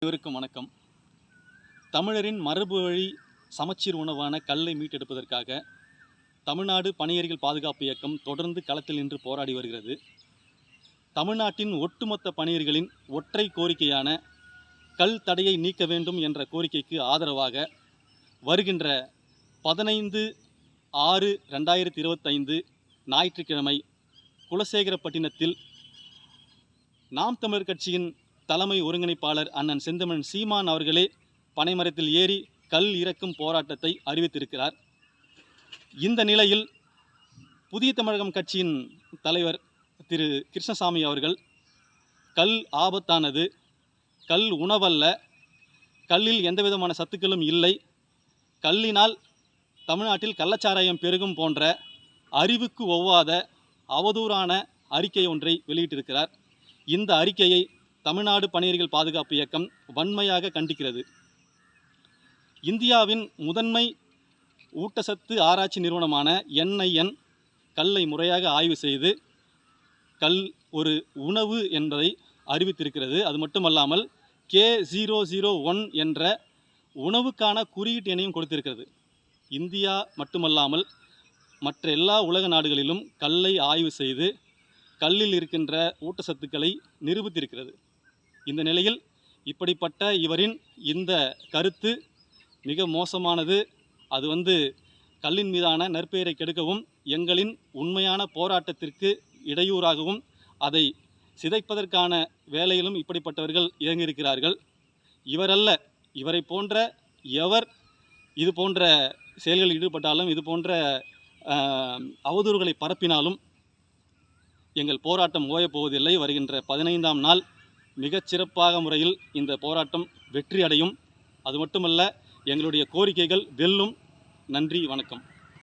அனைவருக்கும் வணக்கம். தமிழரின் மரபு வழி சமச்சீர் உணவான கல்லை மீட்டெடுப்பதற்காக தமிழ்நாடு பணியறிகள் பாதுகாப்பு இயக்கம் தொடர்ந்து களத்தில் நின்று போராடி வருகிறது. தமிழ்நாட்டின் ஒட்டுமொத்த பணியர்களின் ஒற்றை கோரிக்கையான கல் தடையை நீக்க வேண்டும் என்ற கோரிக்கைக்கு ஆதரவாக வருகின்ற 15/6/2025 ஞாயிற்றுக்கிழமை குலசேகரப்பட்டினத்தில் நாம் தமிழர் கட்சியின் தலைமை ஒருங்கிணைப்பாளர் அண்ணன் செந்தமிழன் சீமான் அவர்களே பனைமரத்தில் ஏறி கல் இறக்கும் போராட்டத்தை அறிவித்திருக்கிறார். இந்த நிலையில் புதிய தமிழகம் கட்சியின் தலைவர் திரு கிருஷ்ணசாமி அவர்கள் கல் ஆபத்தானது, கல் உணவல்ல, கல்லில் எந்தவிதமான சத்துக்களும் இல்லை, கல்லினால் தமிழ்நாட்டில் கள்ளச்சாராயம் பெருகும் போன்ற அறிவுக்கு ஒவ்வாத அவதூறான அறிக்கை ஒன்றை வெளியிட்டிருக்கிறார். இந்த அறிக்கையை தமிழ்நாடு பணியறிகள் பாதுகாப்பு இயக்கம் வன்மையாக கண்டிக்கிறது. இந்தியாவின் முதன்மை ஊட்டச்சத்து ஆராய்ச்சி நிறுவனமான NIN கல்லை முறையாக ஆய்வு செய்து கல் ஒரு உணவு என்பதை அறிவித்திருக்கிறது. அது மட்டுமல்லாமல் K001 என்ற உணவுக்கான குறியீட்டு எண்ணையும் கொடுத்திருக்கிறது. இந்தியா மட்டுமல்லாமல் மற்ற எல்லா உலக நாடுகளிலும் கல்லை ஆய்வு செய்து கல்லில் இருக்கின்ற ஊட்டச்சத்துக்களை நிரூபித்திருக்கிறது. இந்த நிலையில் இப்படிப்பட்ட இவரின் இந்த கருத்து மிக மோசமானது. அது கல்லின் மீதான நற்பெயரை கெடுக்கவும், எங்களின் உண்மையான போராட்டத்திற்கு இடையூறாகவும், அதை சிதைப்பதற்கான வேலையிலும் இப்படிப்பட்டவர்கள் இறங்கியிருக்கிறார்கள். இவரல்ல, இவரை போன்ற எவர் இது போன்ற செயல்களில் ஈடுபட்டாலும், இது போன்ற அவதூறுகளை பரப்பினாலும் எங்கள் போராட்டம் ஓயப்போவதில்லை. வருகின்ற 15ஆம் நாள் மிகச்சிறப்பாக முறையில் இந்த போராட்டம் வெற்றி அடையும். அது மட்டுமல்ல, எங்களுடைய கோரிக்கைகள் வெல்லும். நன்றி, வணக்கம்.